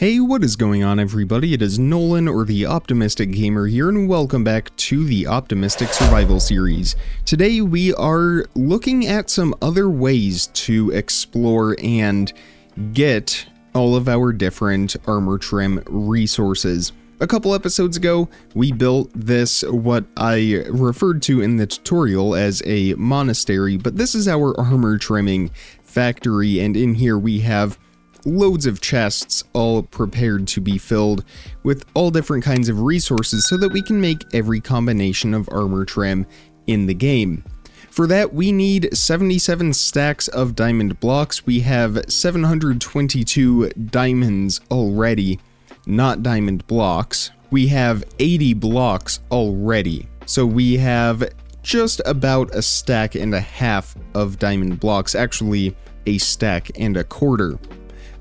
Hey, what is going on everybody? It is Nolan, or the Optimistic Gamer here, and welcome back to the Optimistic Survival Series. Today we are looking at some other ways to explore and get all of our different armor trim resources. A couple episodes ago, we built this, what I referred to in the tutorial as a monastery, but this is our armor trimming factory, and in here we have loads of chests all prepared to be filled with all different kinds of resources so that we can make every combination of armor trim in the game. For that, we need 77 stacks of diamond blocks. We have 722 diamonds already, not diamond blocks. We have 80 blocks already. So we have just about a stack and a half of diamond blocks, actually a stack and a quarter.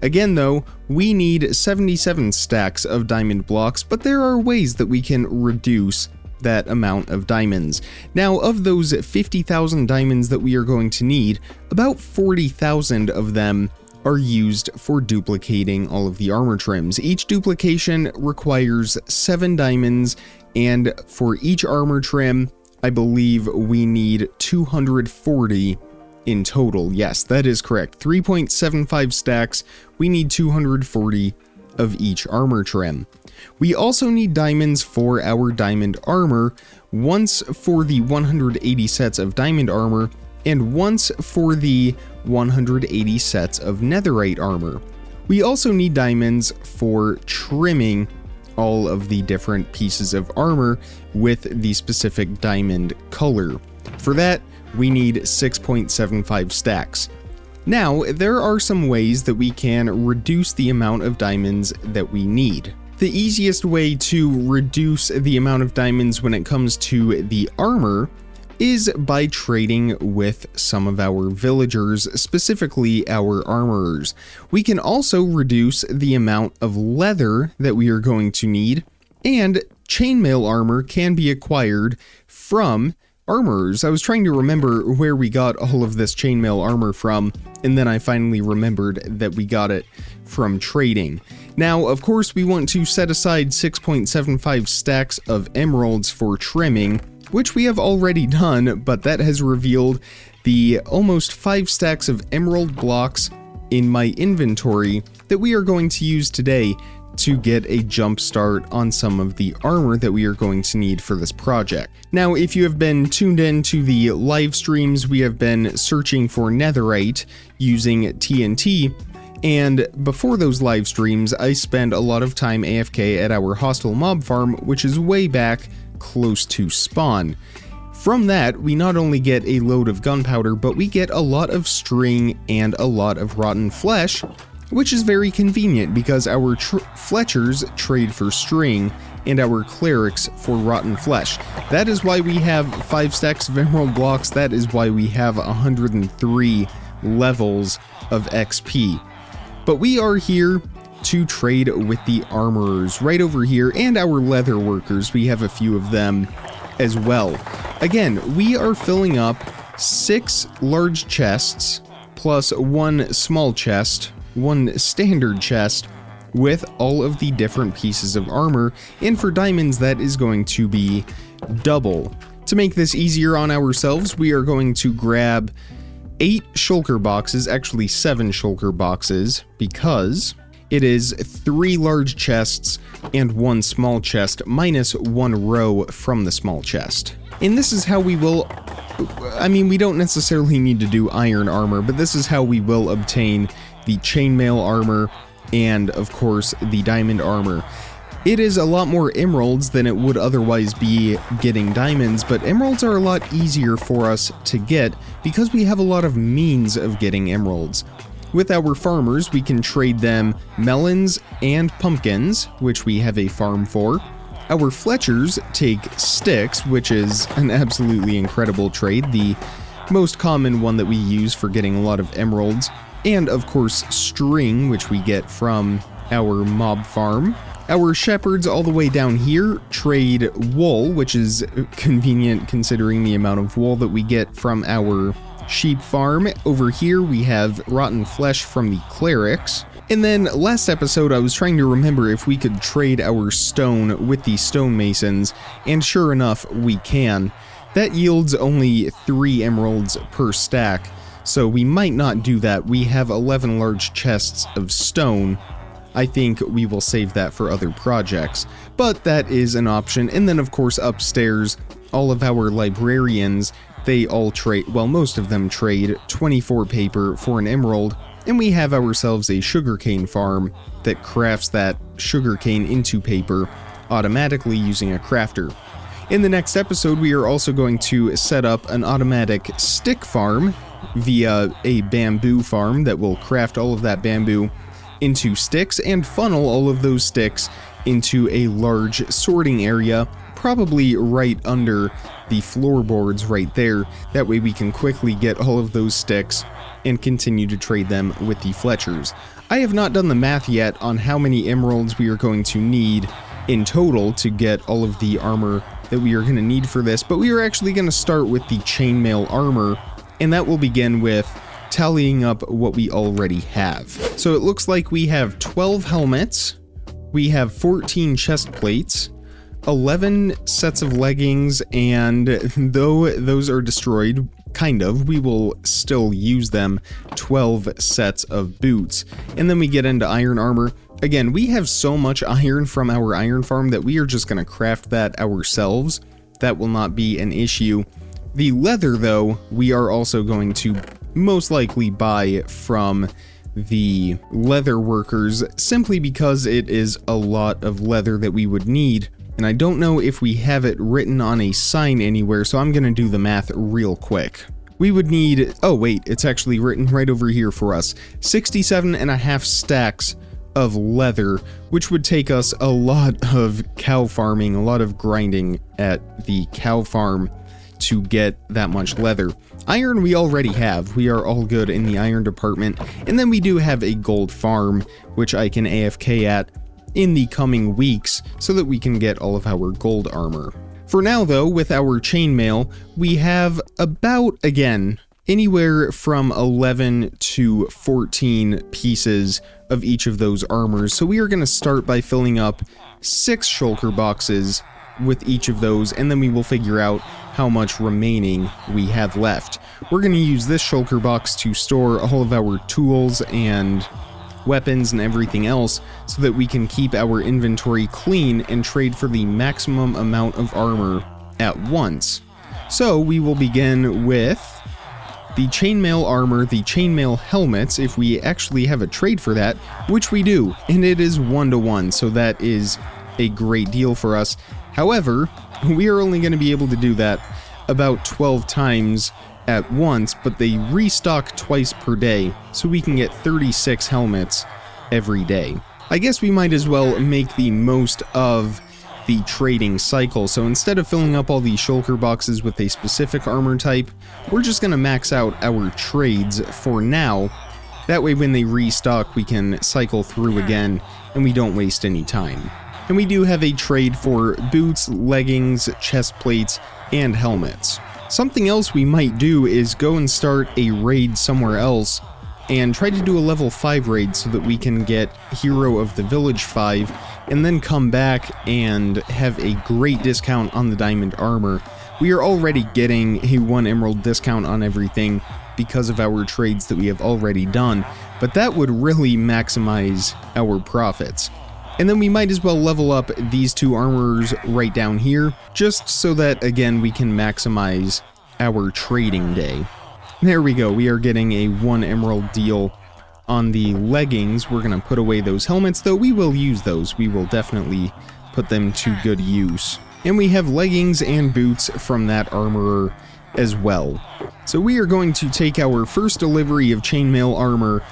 Again though, we need 77 stacks of diamond blocks, but there are ways that we can reduce that amount of diamonds. Now, of those 50,000 diamonds that we are going to need, about 40,000 of them are used for duplicating all of the armor trims. Each duplication requires 7 diamonds, and for each armor trim, I believe we need 240 in total. Yes, that is correct. 3.75 stacks, we need 240 of each armor trim. We also need diamonds for our diamond armor, once for the 180 sets of diamond armor, and once for the 180 sets of netherite armor. We also need diamonds for trimming all of the different pieces of armor with the specific diamond color. For that, we need 6.75 stacks. Now, there are some ways that we can reduce the amount of diamonds that we need. The easiest way to reduce the amount of diamonds when it comes to the armor is by trading with some of our villagers, specifically our armorers. We can also reduce the amount of leather that we are going to need, and chainmail armor can be acquired from armorers. I was trying to remember where we got all of this chainmail armor from, and then I finally remembered that we got it from trading. Now, of course, we want to set aside 6.75 stacks of emeralds for trimming, which we have already done, but that has revealed the almost 5 stacks of emerald blocks in my inventory that we are going to use today to get a jump start on some of the armor that we are going to need for this project. Now, if you have been tuned in to the live streams, we have been searching for netherite using TNT, and before those live streams, I spent a lot of time AFK at our hostile mob farm, which is way back close to spawn. From that, we not only get a load of gunpowder, but we get a lot of string and a lot of rotten flesh, which is very convenient because our Fletchers trade for string and our clerics for rotten flesh. That is why we have 5 stacks of emerald blocks. That is why we have 103 levels of XP. But we are here to trade with the armorers right over here, and our leather workers. We have a few of them as well. Again, we are filling up 6 large chests plus 1 small chest, 1 standard chest, with all of the different pieces of armor, and for diamonds that is going to be double. To make this easier on ourselves, we are going to grab 8 shulker boxes, actually 7 shulker boxes, because it is 3 large chests and 1 small chest minus 1 row from the small chest. And this is how we will, I mean, we don't necessarily need to do iron armor, but this is how we will obtain the chainmail armor, and of course the diamond armor. It is a lot more emeralds than it would otherwise be getting diamonds, but emeralds are a lot easier for us to get because we have a lot of means of getting emeralds. With our farmers, we can trade them melons and pumpkins, which we have a farm for. Our Fletchers take sticks, which is an absolutely incredible trade, the most common one that we use for getting a lot of emeralds. And of course string, which we get from our mob farm. Our shepherds all the way down here trade wool, which is convenient considering the amount of wool that we get from our sheep farm. Over here we have rotten flesh from the clerics. And then last episode I was trying to remember if we could trade our stone with the stonemasons, and sure enough we can. That yields only 3 emeralds per stack, so we might not do that. We have 11 large chests of stone. I think we will save that for other projects, but that is an option. And then of course upstairs, all of our librarians, they all trade, well, most of them trade 24 paper for an emerald, and we have ourselves a sugarcane farm that crafts that sugarcane into paper automatically using a crafter. In the next episode, we are also going to set up an automatic stick farm via a bamboo farm that will craft all of that bamboo into sticks and funnel all of those sticks into a large sorting area, probably right under the floorboards right there. That way we can quickly get all of those sticks and continue to trade them with the Fletchers. I have not done the math yet on how many emeralds we are going to need in total to get all of the armor that we are going to need for this, but we are actually going to start with the chainmail armor, and that will begin with tallying up what we already have. So it looks like we have 12 helmets, we have 14 chest plates, 11 sets of leggings, and though those are destroyed, kind of, we will still use them, 12 sets of boots. And then we get into iron armor. Again, we have so much iron from our iron farm that we are just going to craft that ourselves. That will not be an issue. The leather, though, we are also going to most likely buy from the leather workers, simply because it is a lot of leather that we would need. And I don't know if we have it written on a sign anywhere, so I'm going to do the math real quick. We would need, oh wait, it's actually written right over here for us, 67.5 stacks of leather, which would take us a lot of cow farming, a lot of grinding at the cow farm to get that much leather. Iron we already have, we are all good in the iron department, and then we do have a gold farm, which I can AFK at in the coming weeks so that we can get all of our gold armor. For now though, with our chainmail, we have about, again, anywhere from 11 to 14 pieces of each of those armors. So we are going to start by filling up 6 shulker boxes with each of those, and then we will figure out how much remaining we have left. We're going to use this shulker box to store all of our tools and weapons and everything else so that we can keep our inventory clean and trade for the maximum amount of armor at once. So we will begin with the chainmail armor, the chainmail helmets, if we actually have a trade for that, which we do, and it is 1-to-1, so that is a great deal for us. However, we are only going to be able to do that about 12 times at once, but they restock twice per day, so we can get 36 helmets every day. I guess we might as well make the most of the trading cycle, so instead of filling up all the shulker boxes with a specific armor type, we're just going to max out our trades for now. That way when they restock, we can cycle through again, and we don't waste any time. And we do have a trade for boots, leggings, chest plates, and helmets. Something else we might do is go and start a raid somewhere else and try to do a level 5 raid so that we can get Hero of the Village 5 and then come back and have a great discount on the diamond armor. We are already getting a 1 emerald discount on everything because of our trades that we have already done, but that would really maximize our profits. And then we might as well level up these 2 armors right down here, just so that, again, we can maximize our trading day. There we go, we are getting a 1 emerald deal on the leggings. We're going to put away those helmets, though we will use those. We will definitely put them to good use. And we have leggings and boots from that armorer as well. So we are going to take our first delivery of chainmail armor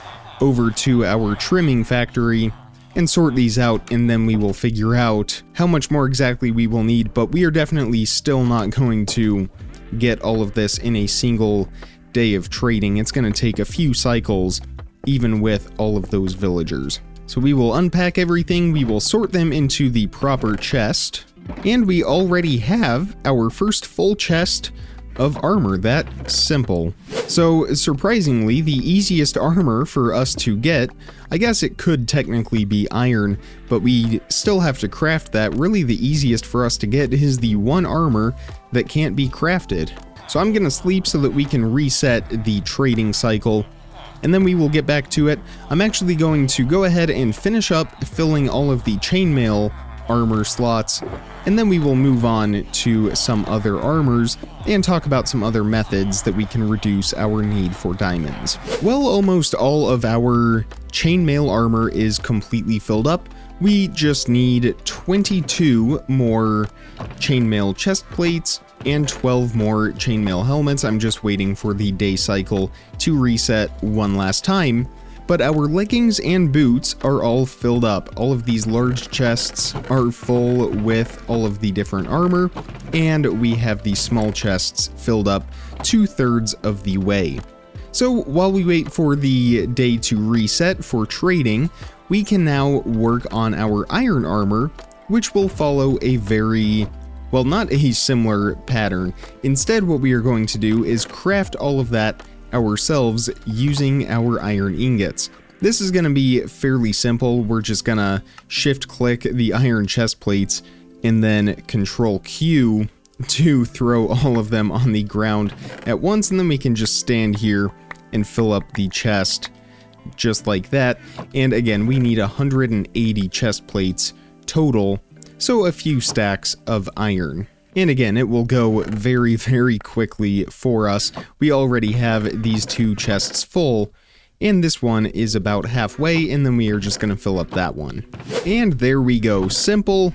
over to our trimming factory and sort these out, and then we will figure out how much more exactly we will need, but we are definitely still not going to get all of this in a single day of trading. It's going to take a few cycles, even with all of those villagers. So we will unpack everything, we will sort them into the proper chest, and we already have our first full chest of armor. That simple. So surprisingly, the easiest armor for us to get, I guess it could technically be iron, but we still have to craft that. Really the easiest for us to get is the one armor that can't be crafted. So I'm gonna sleep so that we can reset the trading cycle, and then we will get back to it. I'm actually going to go ahead and finish up filling all of the chainmail armor slots, and then we will move on to some other armors and talk about some other methods that we can reduce our need for diamonds. Well, almost all of our chainmail armor is completely filled up. We just need 22 more chainmail chest plates and 12 more chainmail helmets. I'm just waiting for the day cycle to reset one last time. But our leggings and boots are all filled up. All of these large chests are full with all of the different armor, and we have the small chests filled up 2/3 of the way. So while we wait for the day to reset for trading, we can now work on our iron armor, which will follow a very, well, not a similar pattern. Instead, what we are going to do is craft all of that ourselves using our iron ingots. This is going to be fairly simple. We're just going to shift click the iron chest plates and then control Q to throw all of them on the ground at once, and then we can just stand here and fill up the chest just like that. And again, we need 180 chest plates total, so a few stacks of iron. And again, it will go very, very quickly for us. We already have these 2 chests full, and this one is about halfway, and then we are just going to fill up that one. And there we go, simple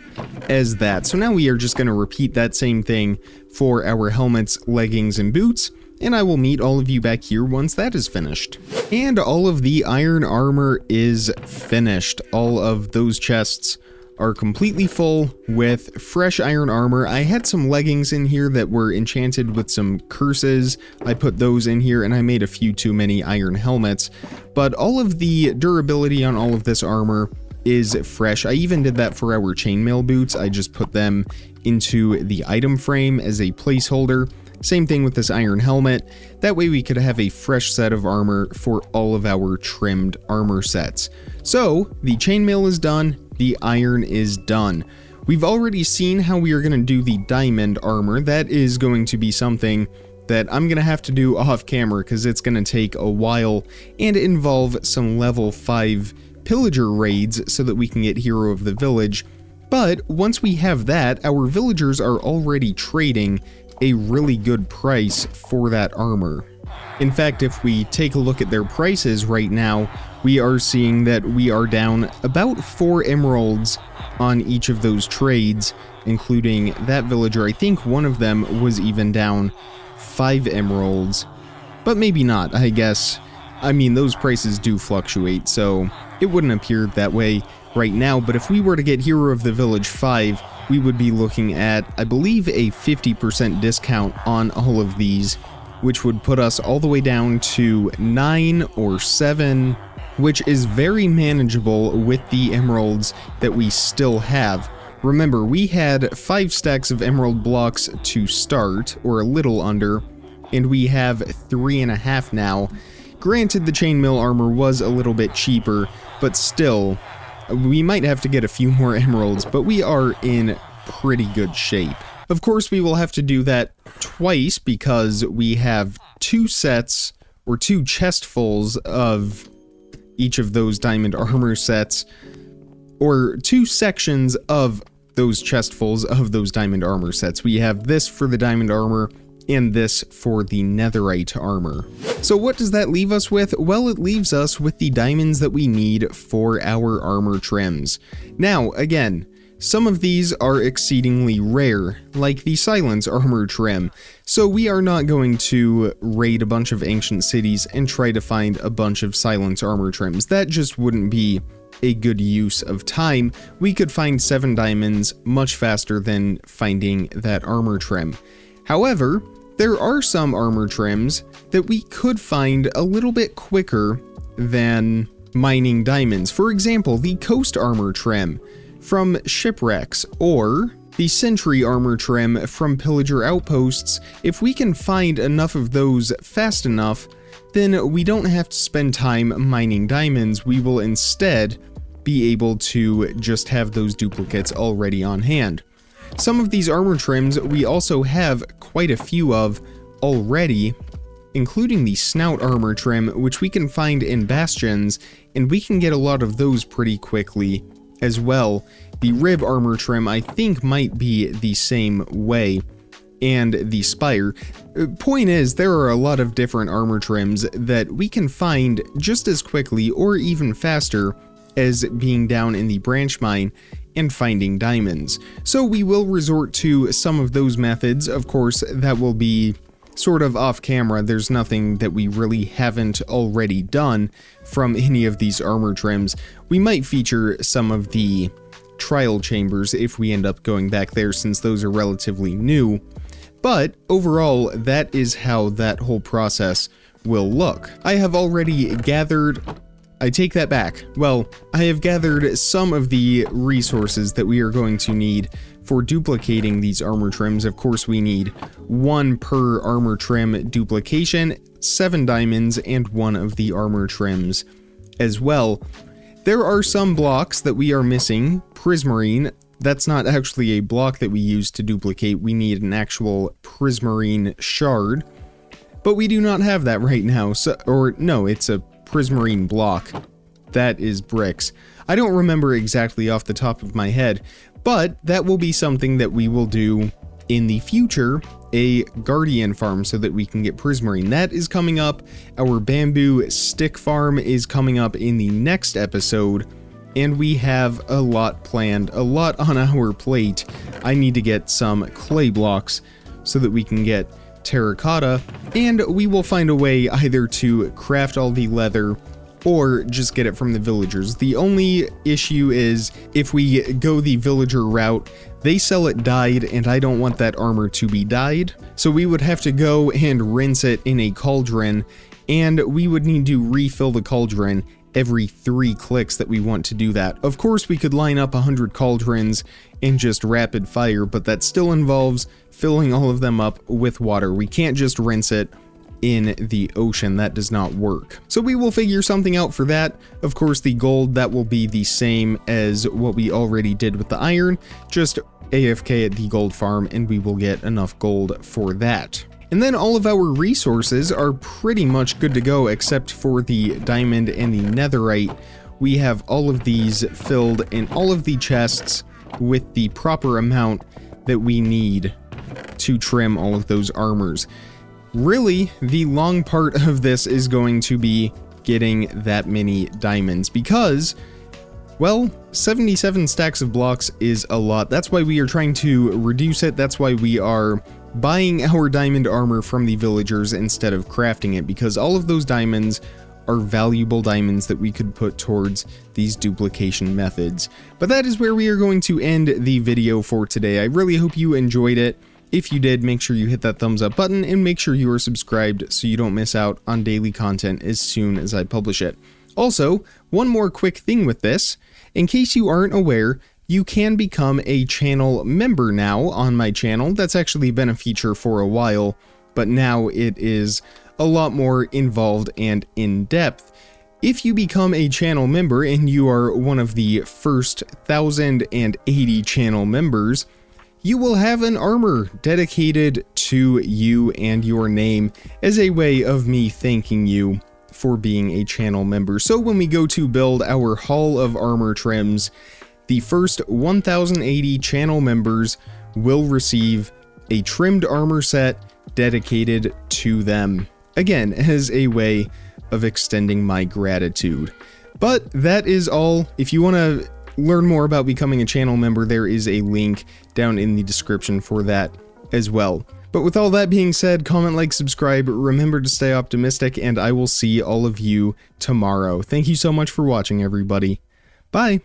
as that. So now we are just going to repeat that same thing for our helmets, leggings, and boots, and I will meet all of you back here once that is finished. And all of the iron armor is finished. All of those chests are completely full with fresh iron armor. I had some leggings in here that were enchanted with some curses. I put those in here, and I made a few too many iron helmets. But all of the durability on all of this armor is fresh. I even did that for our chainmail boots. I just put them into the item frame as a placeholder. Same thing with this iron helmet. That way we could have a fresh set of armor for all of our trimmed armor sets. So the chainmail is done. The iron is done. We've already seen how we are going to do the diamond armor. That is going to be something that I'm going to have to do off camera because it's going to take a while and involve some level 5 pillager raids so that we can get Hero of the Village. But once we have that, our villagers are already trading a really good price for that armor. In fact, if we take a look at their prices right now, we are seeing that we are down about 4 emeralds on each of those trades, including that villager. I think one of them was even down 5 emeralds, but maybe not, I guess. I mean, those prices do fluctuate, so it wouldn't appear that way right now, but if we were to get Hero of the Village 5, we would be looking at, I believe, a 50% discount on all of these, which would put us all the way down to 9 or 7, which is very manageable with the emeralds that we still have. Remember, we had 5 stacks of emerald blocks to start, or a little under, and we have 3.5 now. Granted, the chainmail armor was a little bit cheaper, but still, we might have to get a few more emeralds, but we are in pretty good shape. Of course, we will have to do that twice because we have 2 sets, or 2 chestfuls of each of those diamond armor sets, or 2 sections of those chestfuls of those diamond armor sets. We have this for the diamond armor and this for the netherite armor. So what does that leave us with? Well, it leaves us with the diamonds that we need for our armor trims. Now, again, some of these are exceedingly rare, like the silence armor trim, so we are not going to raid a bunch of ancient cities and try to find a bunch of silence armor trims. That just wouldn't be a good use of time. We could find 7 diamonds much faster than finding that armor trim. However, there are some armor trims that we could find a little bit quicker than mining diamonds. For example, the coast armor trim from shipwrecks, or the sentry armor trim from pillager outposts, if we can find enough of those fast enough, then we don't have to spend time mining diamonds. We will instead be able to just have those duplicates already on hand. Some of these armor trims we also have quite a few of already, including the snout armor trim, which we can find in bastions, and we can get a lot of those pretty quickly as well. The rib armor trim I think might be the same way, and the spire. Point is, there are a lot of different armor trims that we can find just as quickly or even faster as being down in the branch mine and finding diamonds. So we will resort to some of those methods. Of course, that will be sort of off camera. There's nothing that we really haven't already done from any of these armor trims. We might feature some of the trial chambers if we end up going back there, since those are relatively new. But overall, that is how that whole process will look. I have already gathered... I take that back. Well, I have gathered some of the resources that we are going to need for duplicating these armor trims. Of course, we need 1 per armor trim duplication, 7 diamonds, and 1 of the armor trims as well. There are some blocks that we are missing. Prismarine, that's not actually a block that we use to duplicate. We need an actual prismarine shard, but we do not have that right now. No, it's a prismarine block. That is bricks. I don't remember exactly off the top of my head, but that will be something that we will do in the future, a guardian farm, so that we can get prismarine. That is coming up. Our bamboo stick farm is coming up in the next episode, and we have a lot planned, a lot on our plate. I need to get some clay blocks so that we can get terracotta, and we will find a way either to craft all the leather or just get it from the villagers. The only issue is if we go the villager route, they sell it dyed, and I don't want that armor to be dyed. So we would have to go and rinse it in a cauldron, and we would need to refill the cauldron every 3 clicks that we want to do that. Of course, we could line up 100 cauldrons and just rapid fire, but that still involves filling all of them up with water. We can't just rinse it in the ocean. That does not work. So we will figure something out for that. Of course, the gold, that will be the same as what we already did with the iron, just AFK at the gold farm, and we will get enough gold for that. And then all of our resources are pretty much good to go, except for the diamond and the netherite. We have all of these filled in all of the chests with the proper amount that we need to trim all of those armors. Really, the long part of this is going to be getting that many diamonds, because, well, 77 stacks of blocks is a lot. That's why we are trying to reduce it. That's why we are buying our diamond armor from the villagers instead of crafting it, because all of those diamonds are valuable diamonds that we could put towards these duplication methods. But that is where we are going to end the video for today. I really hope you enjoyed it. If you did, make sure you hit that thumbs up button and make sure you are subscribed so you don't miss out on daily content as soon as I publish it. Also, one more quick thing with this. In case you aren't aware, you can become a channel member now on my channel. That's actually been a feature for a while, but now it is a lot more involved and in-depth. If you become a channel member and you are one of the first 1,080 channel members, you will have an armor dedicated to you and your name as a way of me thanking you for being a channel member. So when we go to build our Hall of Armor trims, the first 1,080 channel members will receive a trimmed armor set dedicated to them. Again, as a way of extending my gratitude. But that is all. If you want to learn more about becoming a channel member, there is a link down in the description for that as well. But with all that being said, comment, like, subscribe, remember to stay optimistic, and I will see all of you tomorrow. Thank you so much for watching, everybody. Bye!